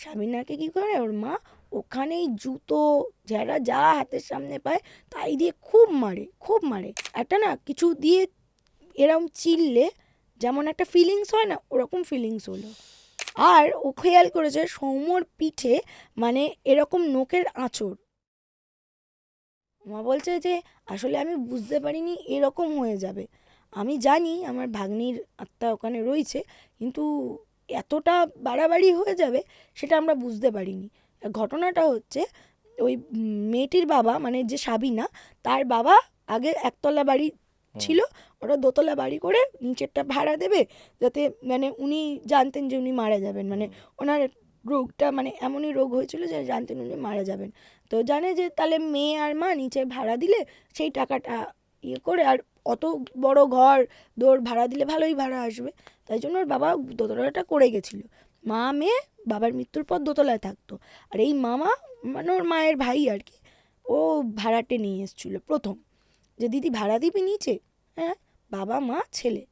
সাবিনাকে কি করে ওর মা ওখানেই জুতো যারা যা হাতের সামনে পায় তাই দিয়ে খুব মারে, খুব মারে। একটা না কিছু দিয়ে এরম চিল্লে যেমন একটা ফিলিংস হয় না, ওরকম ফিলিংস হলো। আর ও খেয়াল করেছে সৌম্যর পিঠে মানে এরকম নোকের আঁচড়। মা বলছে যে আসলে আমি বুঝতে পারিনি এরকম হয়ে যাবে। আমি জানি আমার ভাগ্নির আত্মা ওখানে রয়েছে, কিন্তু এতটা বাড়াবাড়ি হয়ে যাবে সেটা আমরা বুঝতে পারিনি। ঘটনাটা হচ্ছে ওই মেয়েটির বাবা মানে যে সাবিনা, তার বাবা আগে একতলা বাড়ি ছিল, ওরা দোতলা বাড়ি করে নিচেরটা ভাড়া দেবে, যাতে মানে উনি জানতেন যে উনি মারা যাবেন, মানে ওনার রোগটা মানে এমনই রোগ হয়েছিল যে জানতেন উনি মারা যাবেন। তো জানে যে তাহলে মেয়ে আর মা নিচে ভাড়া দিলে সেই টাকাটা ইয়ে করে, আর অত বড় ঘর দৌড় ভাড়া দিলে ভালোই ভাড়া আসবে, তাই জন্য ওর বাবা দোতলাটা করে গেছিলো। মা মেয়ে বাবার মৃত্যুর পর দোতলায় থাকতো, আর এই মামা মানে ওর মায়ের ভাই আর কি, ও ভাড়াটে নিয়ে এসেছিলো প্রথম, যে দিদি ভাড়া দিবি নিচে। হ্যাঁ, বাবা মা ছেলে।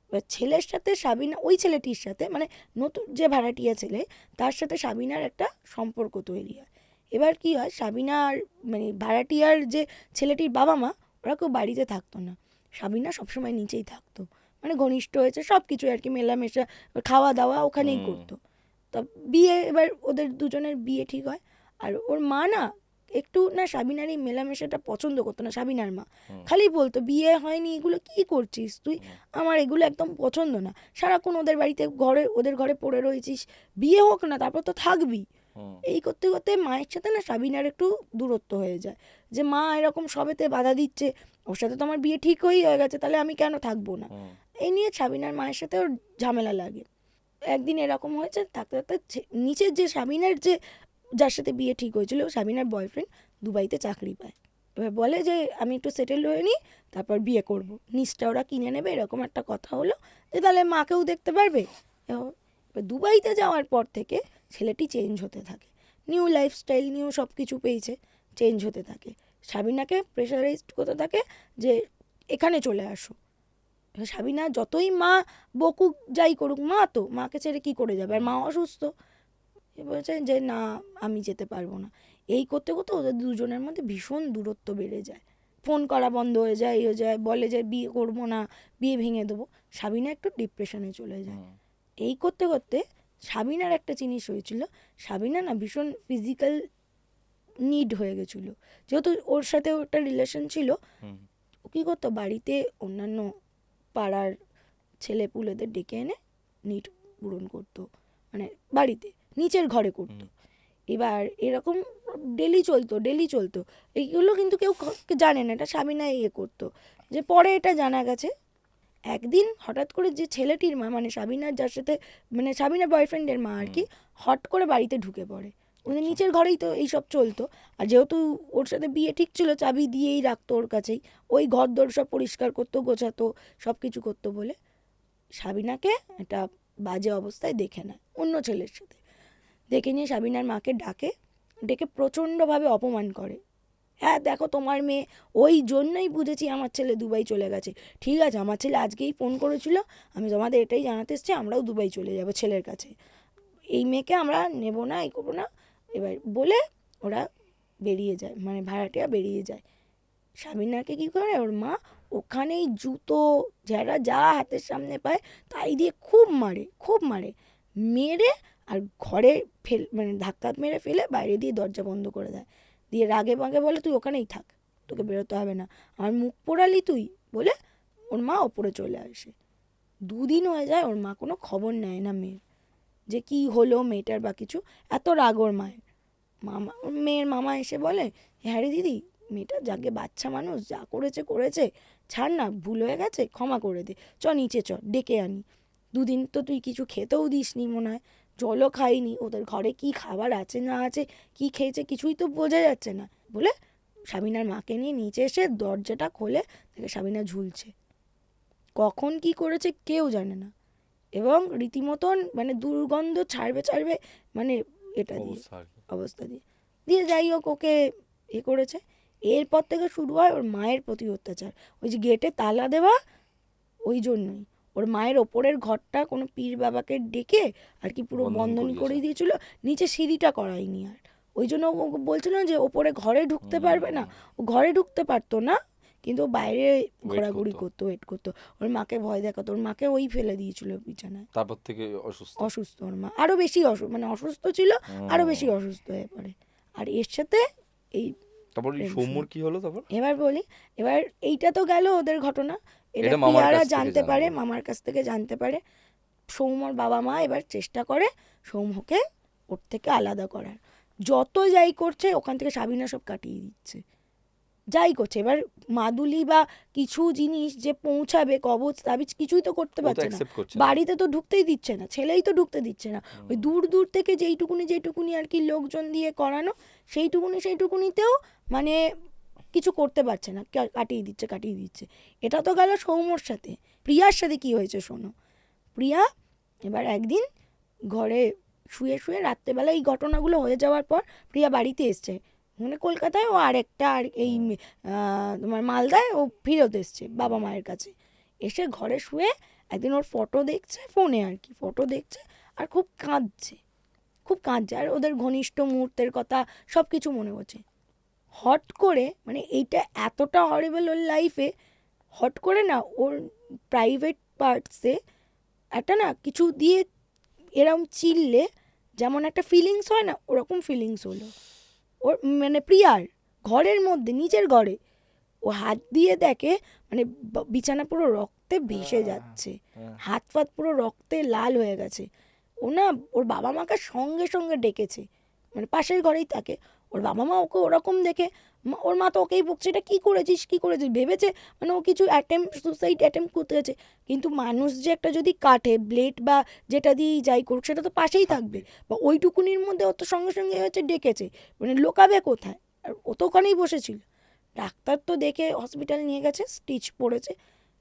এবার ছেলের সাথে সাবিনা, ওই ছেলেটির সাথে মানে নতুন যে ভাড়াটিয়া ছেলে, তার সাথে সাবিনার একটা সম্পর্ক তৈরি হয়। এবার কি হয়, সাবিনার মানে ভাড়াটিয়ার যে ছেলেটির বাবা মা, ওরা কেউ বাড়িতে থাকতো না, সাবিনা সবসময় নিচেই থাকতো, মানে ঘনিষ্ঠ হয়েছে সব কিছু আর কি, মেলামেশা খাওয়া দাওয়া ওখানেই করতো। তা বিয়ে, এবার ওদের দুজনের বিয়ে ঠিক হয়। আর ওর মা না একটু না সাবিনার এই মেলামেশাটা পছন্দ করতো না, সাবিনার মা খালি বলতো বিয়ে হয়নি এগুলো কি করছিস তুই, আমার এগুলো একদম পছন্দ না, সারাক্ষণ ওদের বাড়িতে ঘরে ওদের ঘরে পড়ে রয়েছিস, বিয়ে হোক না তারপর তো থাকবি। এই করতে করতে মায়ের সাথে না সাবিনার একটু দূরত্ব হয়ে যায়, যে মা এরকম সবেতে বাধা দিচ্ছে, ওর সাথে তো আমার বিয়ে ঠিক হয়ে গেছে, তাহলে আমি কেন থাকবো না। এই নিয়ে সাবিনার মায়ের সাথে ওর ঝামেলা লাগে। একদিন এরকম হয়েছে, থাকতে থাকতে নিচের যে সাবিনার যে যার সাথে বিয়ে ঠিক হয়েছিল, সাবিনার বয়ফ্রেন্ড দুবাইতে চাকরি পায়। এবার বলে যে আমি একটু সেটেল হয়ে নিই, তারপর বিয়ে করব, নিচটা ওরা কিনে নেবে, এরকম একটা কথা হলো, যে তাহলে মাকেও দেখতে পারবে। এবার দুবাইতে যাওয়ার পর থেকে ছেলেটি চেঞ্জ হতে থাকে, নিউ লাইফস্টাইল নিউ সব কিছু পেয়েছে, চেঞ্জ হতে থাকে। সাবিনাকে প্রেশারাইজড করতে থাকে যে এখানে চলে আসো। সাবিনা যতই মা বকুক যাই করুক, মা তো মাকে ছেড়ে কি করে যাবে, আর মা অসুস্থ, বলছে যে না আমি যেতে পারবো না। এই করতে করতে ওদের দুজনের মধ্যে ভীষণ দূরত্ব বেড়ে যায়, ফোন করা বন্ধ হয়ে যায়, হয়ে যায়, বলে যে বিয়ে করবো না, বিয়ে ভেঙে দেবো। সাবিনা একটু ডিপ্রেশনে চলে যায়। এই করতে করতে সাবিনার একটা জিনিস হয়েছিল, সাবিনা না ভীষণ ফিজিক্যাল নিড হয়ে গেছিলো, যেহেতু ওর সাথে একটা রিলেশন ছিল। ও কী করতো, বাড়িতে অন্যান্য পাড়ার ছেলেপুলেদের ডেকে এনে নিড পূরণ করতো, মানে বাড়িতে নিচের ঘরে করতো। এবার এরকম ডেলি চলতো এইগুলো, কিন্তু কেউ জানে না, এটা সাবিনা ইয়ে করতো। যে পরে এটা জানা গেছে, একদিন হঠাৎ করে যে ছেলেটির মা মানে সাবিনার যার সাথে মানে সাবিনার বয়ফ্রেন্ডের মা আর কি, হট করে বাড়িতে ঢুকে পড়ে। ওদের নিচের ঘরেই তো এইসব চলতো, আর যেহেতু ওর সাথে বিয়ে ঠিক ছিল, চাবি দিয়েই রাখতো ওর কাছেই, ওই ঘর দোর সব পরিষ্কার করতো, গোছাতো, সব কিছু করতো বলে সাবিনাকে একটা বাজে অবস্থায় দেখে নেয় অন্য ছেলের সাথে। দেখে নিয়ে সাবিনার মাকে ডাকে, ডেকে প্রচণ্ডভাবে অপমান করে। হ্যাঁ দেখো তোমার মেয়ে, ওই জন্যই বুঝেছি আমার ছেলে দুবাই চলে গেছে। ঠিক আছে, আমার ছেলে আজকেই ফোন করেছিল, আমি তোমাদের এটাই জানাতে এসেছি, আমরাও দুবাই চলে যাব ছেলের কাছে, এই মেয়েকে আমরা নেব না, এই করবো না। এবার বলে ওরা বেরিয়ে যায়, মানে ভাড়াটিয়া বেরিয়ে যায়। সাবিনাকে কী করে ওর মা ওখানেই জুতো যারা যা হাতের সামনে পায় তাই দিয়ে খুব মারে, খুব মারে, মেরে আর ঘরে মানে ধাক্কা মেরে ফেলে বাইরে দিয়ে দরজা বন্ধ করে দেয়, দিয়ে রাগে বাগে বলে তুই ওখানেই থাক, তোকে বেরোতে হবে না, আমার মুখ পোড়ালি তুই বলে ওর মা ওপরে চলে আসে। 2 দিন হয়ে যায়, ওর মা কোনো খবর নেয় না মেয়ের, যে কি হলো মেয়েটার বা কিছু। এত রাগ ওর মায়ের। মামা, মেয়ের মামা এসে বলে হ্যাঁ রে দিদি, মেয়েটা যাকে বাচ্চা মানুষ যা করেছে করেছে, ছাড় না, ভুল হয়ে গেছে, ক্ষমা করে দে, চ নিচে চ, ডেকে আনি। 2 দিন তো তুই কিছু খেতেও দিসনি মনে হয়, জলও খাইনি, ওদের ঘরে কি খাবার আছে না আছে, কি খেয়েছে কিছুই তো বোঝা যাচ্ছে না বলে সাবিনার মাকে নিয়ে নিচে এসে দরজাটা খোলে, দেখে সাবিনা ঝুলছে। কখন কি করেছে কেউ জানে না, এবং রীতিমতন মানে দুর্গন্ধ ছাড়বে ছাড়বে, মানে এটা দিয়ে অবস্থা দিয়ে দিয়ে যাই হোক ওকে এ করেছে। এরপর থেকে শুরু হয় ওর মায়ের প্রতি অত্যাচার, ওই যে গেটে তালা দেওয়া, ওই জন্যই ওর মায়ের ওপরের ঘরটা কোনো পীর বাবাকে ডেকে আর কি পুরো বন্ধন করে দিয়েছিল, নিচে সিঁড়িটা করায়নি। আর ওই জন্য ও বলছিল যে ওপরে ঘরে ঢুকতে পারবে না, ও ঘরে ঢুকতে পারতো না, কিন্তু বাইরে ঘোরাঘুরি করতো, ওয়েট করতো। ওর মাকে ভয় দেখাতো, ওর মাকে ওই ফেলে দিয়েছিল বিছানায়। তারপর থেকে অসুস্থ ওর মা, আরো বেশি মানে অসুস্থ ছিল, আরো বেশি অসুস্থ হয়ে পড়ে। আর এর সাথে এই তারপর সৌম্যর কি হলো তারপর? এবার বলি, এবার এইটা তো গেল ওদের ঘটনা, এটা প্রিয়ারা জানতে পারে, মামার কাছ থেকে জানতে পারে। সৌম্যর বাবা মা এবার চেষ্টা করে সৌম্যকে ওর থেকে আলাদা করার, যত যাই করছে ওখান থেকে সাবিনা সব কাটিয়ে দিচ্ছে, যাই করছে। এবার মাদুলি বা কিছু জিনিস যে পৌঁছাবে, কবচ তাবিজ কিছুই তো করতে পারছে না, বাড়িতে তো ঢুকতেই দিচ্ছে না, ছেলেই তো ঢুকতে দিচ্ছে না। ওই দূর দূর থেকে যেইটুকুনি আর কি লোকজন দিয়ে করানো, সেইটুকুনিতেও মানে কিছু করতে পারছে না, কাটিয়ে দিচ্ছে। এটা তো গেল সৌম্যর সাথে। প্রিয়ার সাথে কি হয়েছে শোনো। প্রিয়া এবার একদিন ঘরে শুয়ে শুয়ে রাত্রেবেলা এই ঘটনাগুলো হয়ে যাওয়ার পর প্রিয়া বাড়িতে এসছে, মানে কলকাতায় ও আরেকটা আর এই তোমার মালদায় ও ফিরত এসছে বাবা মায়ের কাছে। এসে ঘরে শুয়ে একদিন ওর ফটো দেখছে, ফোনে আর কি ফটো দেখছে, আর খুব কাঁদছে আর ওদের ঘনিষ্ঠ মুহূর্তের কথা সব কিছু মনে হচ্ছে। হট করে মানে এইটা এতটা হরিবল ওর লাইফে, হট করে না ওর প্রাইভেট পার্টসে একটা না কিছু দিয়ে এরম চিল্লে যেমন একটা ফিলিংস হয় না, ওরকম ফিলিংস হলো ওর, মানে প্রিয়ার ঘরের মধ্যে, নিজের ঘরে। ও হাত দিয়ে দেখে মানে বিছানা পুরো রক্তে ভেসে যাচ্ছে, হাত ফাত পুরো রক্তে লাল হয়ে গেছে। ও না ওর বাবা মাকে সঙ্গে সঙ্গে ডেকেছে, মানে পাশের ঘরেই থাকে। ওর বাবা মা ওকে ওরকম দেখে, ওর মা তো ওকেই বকছে, এটা কী করেছিস ভেবেছে মানে ও কিছু সুসাইড অ্যাটেম্প করতে গেছে। কিন্তু মানুষ যে একটা যদি কাটে ব্লেড বা যেটা দিয়েই যাই করুক, সেটা তো পাশেই থাকবে, বা ওইটুকুনির মধ্যে ও তো সঙ্গে সঙ্গে হচ্ছে ডেকেছে, মানে লোকাবে কোথায়, আর ও তো ওখানেই বসেছিল। ডাক্তার তো দেখে হসপিটাল নিয়ে গেছে, স্টিচ পড়েছে।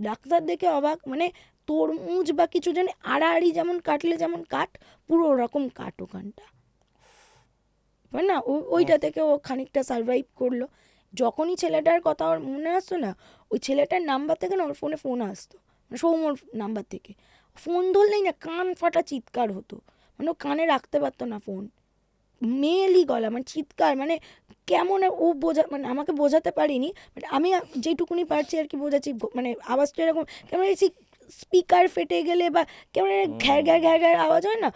ডাক্তার দেখে অবাক, মানে তরমুজ বা কিছু জানে আড়াআড়ি যেমন কাটলে যেমন কাট, পুরো ওরকম কাট ওখানটা, না ওইটা থেকে ও খানিকটা সারভাইভ করলো। যখনই ছেলেটার কথা ওর মনে আসতো না, ওই ছেলেটার নাম্বার থেকে না ওর ফোন আসতো, মানে সৌম্যর নাম্বার থেকে। ফোন ধরলেই না কান ফাটা চিৎকার হতো, মানে ও কানে রাখতে পারতো না ফোন, মেয়েলি গলা, মানে চিৎকার, মানে কেমন ও মানে আমাকে বোঝাতে পারিনি, বাট আমি যেটুকুনি পারছি আর কি বোঝাচ্ছি। মানে আওয়াজটা এরকম কেমন স্পিকার ফেটে গেলে বা কেমন ঘ্যার ঘ্যার আওয়াজ হয় না,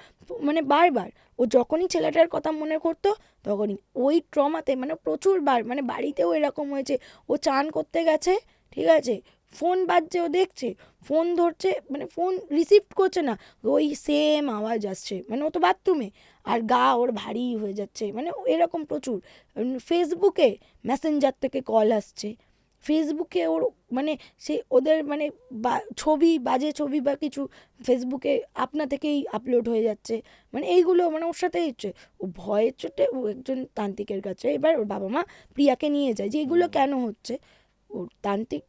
মানে বারবার। ও যখনই ছেলেটার কথা মনে করতো তখনই ওই ট্রমাতে, মানে প্রচুরবার, মানে বাড়িতেও এরকম হয়েছে। ও চান করতে গেছে, ঠিক আছে, ফোন বাজছে, ও দেখছে, ফোন ধরছে, মানে ফোন রিসিভ করছে না, ওই সেম আওয়াজ আসছে, মানে ও তো বাথরুমে, আর গা ওর ভারী হয়ে যাচ্ছে, মানে এরকম প্রচুর। ফেসবুকে মেসেঞ্জার থেকে কল আসছে, ফেসবুকে ওর মানে সে ওদের মানে ছবি, বাজে ছবি বা কিছু ফেসবুকে আপনা থেকেই আপলোড হয়ে যাচ্ছে, মানে এইগুলো মানে ওর সাথে হচ্ছে। ও ভয়ের চোটে ও একজন তান্ত্রিকের কাছে, এবার ওর বাবা মা প্রিয়াকে নিয়ে যায় যে এগুলো কেন হচ্ছে। ওর তান্ত্রিক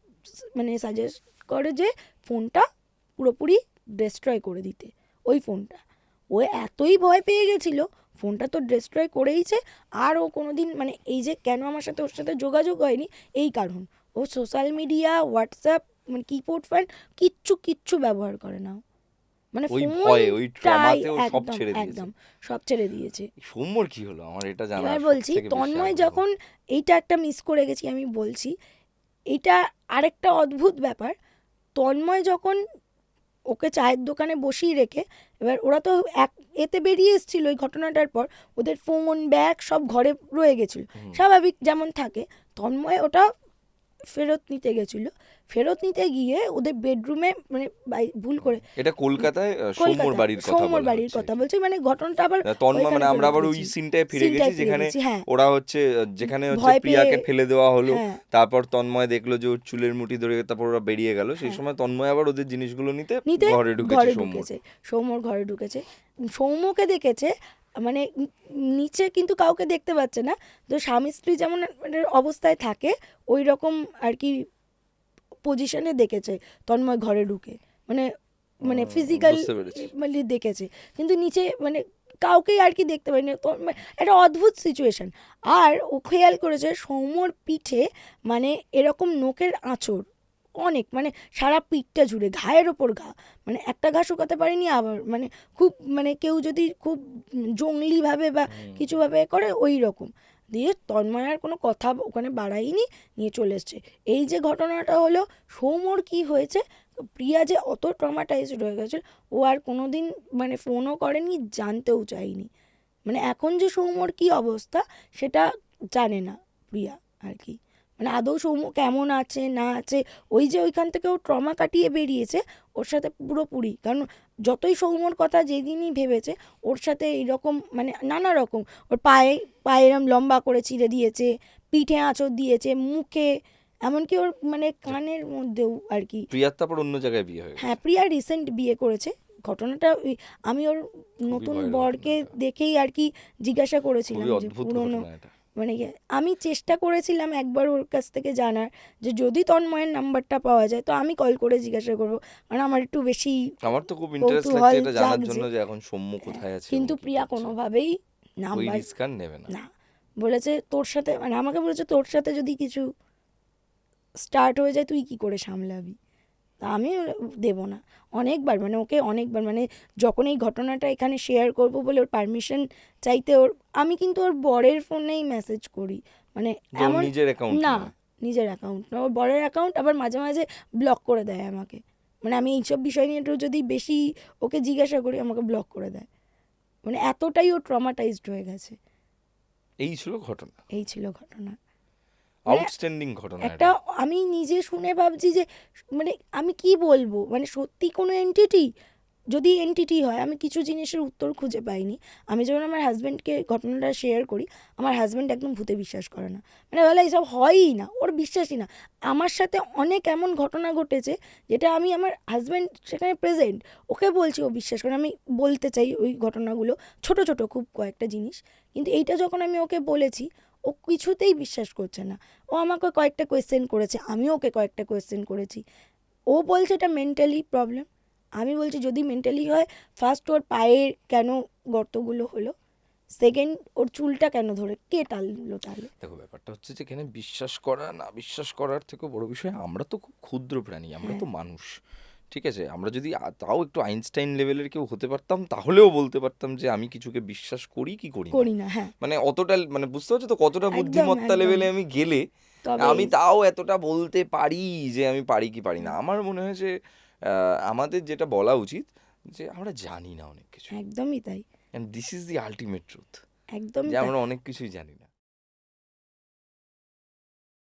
মানে সাজেস্ট করে যে ফোনটা পুরোপুরি ডিস্ট্রয় করে দিতে, ওই ফোনটা। ও এতই ভয় পেয়ে গেছিলো, ফোনটা তো ডিস্ট্রয় করেইছে। আর ও কোনোদিন মানে এই যে কেন আমার সাথে ওর সাথে যোগাযোগ হয়নি, এই কারণ ও সোশ্যাল মিডিয়া, হোয়াটসঅ্যাপ, মানে কিবোর্ড ফ্যান কিচ্ছু ব্যবহার করে না, মানে একদম সব ছেড়ে দিয়েছে। সৌম্যর কি হলো আমার এটা জানা। এবার বলছি, তন্ময় যখন এইটা একটা মিস করে গেছি আমি বলছি, এটা আরেকটা অদ্ভুত ব্যাপার। তন্ময় যখন ওকে চায়ের দোকানে বসিয়ে রেখে, এবার ওরা তো এতে বেরিয়ে এসেছিল ওই ঘটনাটার পর, ওদের ফোন ব্যাগ সব ঘরে রয়ে গেছিল স্বাভাবিক যেমন থাকে। তন্ময় ওটা ফেরত নিতে গেছিল, ফেরত নিতে গিয়ে ওদের বেডরুমে মানে ভুল করে, এটা কলকাতায় সৌম্যর বাড়ির কথা বলছি, মানে ঘটনাটা আবার তন্ময়, মানে আমরা আবার ওই সিনটায় ফিরে গেছি যেখানে ওরা হচ্ছে, যেখানে হচ্ছে প্রিয়াকে ফেলে দেওয়া হলো, তারপর তন্ময় দেখলো যে ওর চুলের মুঠি ধরে, তারপর ওরা বেরিয়ে গেল। সেই সময় তন্ময় আবার ওদের জিনিসগুলো নিতে ঘরে ঢুকেছে, সৌম্যর ঘরে ঢুকেছে, সৌম্যকে দেখেছে, মানে নিচে কিন্তু কাউকে দেখতে পাচ্ছে না। তো স্বামী স্ত্রী যেমন অবস্থায় থাকে ওই রকম আর কি পজিশনে দেখেছে তন্ময় ঘরে ঢুকে, মানে ফিজিক্যালি দেখেছে, কিন্তু নিচে মানে কাউকেই আর কি দেখতে পাইনি। একটা অদ্ভুত সিচুয়েশন। আর ও খেয়াল করেছে সৌম্যর পিঠে মানে এরকম নোকের আঁচড় অনেক, মানে সারা পিঠটা জুড়ে ঘায়ের ওপর ঘা, মানে একটা ঘা শুকাতে পারিনি, আবার মানে খুব মানে কেউ যদি খুব জঙ্গলিভাবে বা কিছুভাবে করে ওই রকম দিয়ে তন্ময় আর কোনো কথা ওখানে বাড়াইনি, নিয়ে চলে এসছে। এই যে ঘটনাটা হলো, সৌম্যর কি হয়েছে, প্রিয়া যে অত ট্রমাটাইজড হয়ে গেছে, ও আর কোনো দিন মানে ফোনও করেনি, জানতেও চায়নি। মানে এখন যে সৌম্যর কি অবস্থা সেটা জানে না প্রিয়া আর কি, মানে আদৌ সৌম্য কেমন আছে না আছে, ওই যে ওইখান থেকে ও ট্রমা কাটিয়ে বেরিয়েছে ওর সাথে পুরোপুরি। কারণ যতই সৌম্যর কথা যেদিনই ভেবেছে, ওর সাথে এইরকম মানে নানা রকম, ওর পায়ে পায়ে এরম লম্বা করে চিড়ে দিয়েছে, পিঠে আঁচড় দিয়েছে, মুখে, এমনকি ওর মানে কানের মধ্যেও আর কি। প্রিয়ার তারপর অন্য জায়গায় বিয়ে হয়ে গেছে। হ্যাঁ, প্রিয়া রিসেন্ট বিয়ে করেছে। ঘটনাটা আমি ওর নতুন ভয়ের বরকে ঘটনা এটা। দেখেই আর কি জিজ্ঞাসা করেছিলাম খুবই যে অদ্ভুত পুরনো ঘটনা এটা। মানে আমি চেষ্টা করেছিলাম একবার ওর কাছ থেকে জানার যে যদি তন্ময়ের নাম্বারটা পাওয়া যায় তো আমি কল করে জিজ্ঞাসা করবো, কারণ আমার একটু বেশি আমার তো খুব ইন্টারেস্ট কৌতূহল লাগছে এটা জানার জাগছে। জন্য যে এখন সৌম্য কোথায় আছে কিন্তু এবং কি প্রিয়া করছে। কোনোভাবেই ওই নাম্বার রিস্ক আর নেবে না। না, বলেছে তোর সাথে মানে আমাকে বলেছে তোর সাথে যদি কিছু স্টার্ট হয়ে যায় তুই কি করে সামলাবি। তা আমি দেবো না। অনেকবার মানে ওকে অনেকবার মানে যখন এই ঘটনাটা এখানে শেয়ার করব বলে ওর পারমিশন চাইতে ওর, আমি কিন্তু ওর বরের ফোনেই মেসেজ করি, মানে যে ওর এমন নিজের অ্যাকাউন্ট না, নয়। নিজের অ্যাকাউন্ট না, ওর বরের অ্যাকাউন্ট, আবার মাঝে মাঝে ব্লক করে দেয় আমাকে। মানে আমি এইসব বিষয় নিয়ে একটু যদি বেশি ওকে জিজ্ঞাসা করি আমাকে ব্লক করে দেয়, মানে এতটাই ও ট্রমাটাইজড হয়ে গেছে। এই ছিল ঘটনা, এই ছিল ঘটনা। আউটস্ট্যান্ডিং ঘটনা একটা এটা। আমি নিজে শুনে ভাবছি যে মানে আমি কি বলবো, মানে সত্যি কোনো এন্টিটি, যদি এন্টিটি হয় আমি কিছু জিনিসের উত্তর খুঁজে পাইনি। আমি যখন আমার হাজব্যান্ডকে ঘটনাটা শেয়ার করি, আমার হাজব্যান্ড একদম ভূতে বিশ্বাস করে না, মানে বলে এইসব হয়ই না, ওর বিশ্বাসই না। আমার সাথে অনেক এমন ঘটনা ঘটেছে যেটা আমি, আমার হাজব্যান্ড সেখানে প্রেজেন্ট, ওকে বলছি, ও বিশ্বাস করে। আমি বলতে চাই ওই ঘটনাগুলো, ছোট ছোট খুব কয়েকটা জিনিস, কিন্তু এইটা যখন আমি ওকে বলেছি ও কিছুতেই বিশ্বাস করছে না। ও আমাকে কয়েকটা কোয়েশ্চেন করেছে, আমিও ওকে কয়েকটা কোয়েশ্চেন করেছি। ও বলছে এটা মেন্টালি প্রবলেম। আমি বলছি যদি মেন্টালি হয়, ফার্স্ট ওর পায়ের কেন গর্তগুলো হলো, সেকেন্ড ওর চুলটা কেন ধরে কে টানলো তাহলে। দেখো ব্যাপারটা হচ্ছে যে এখানে বিশ্বাস করা না বিশ্বাস করার থেকে বড় বিষয় আমরা তো খুব ক্ষুদ্র প্রাণী, আমরা তো মানুষ, ঠিক আছে? আমরা যদি তাও একটু আইনস্টাইন লেভেলের কেউ হতে পারতাম তাহলেও বলতে পারতাম যে আমি কিছুকে বিশ্বাস করি কি করি করি না। না, হ্যাঁ মানে অতটা মানে বুঝতে পারছো তো কতটা একদম বুদ্ধিমত্তা একদম। লেভেলে আমি গেলে তবে আমি তাও এতটা বলতে পারি যে আমি পারি কি পারি না। আমার মনে হয় যে আমাদের যেটা বলা উচিত যে আমরা জানি না অনেক কিছু, একদমই তাই, and this is the ultimate truth, একদমই যে তাই। আমরা অনেক কিছুই জানি না।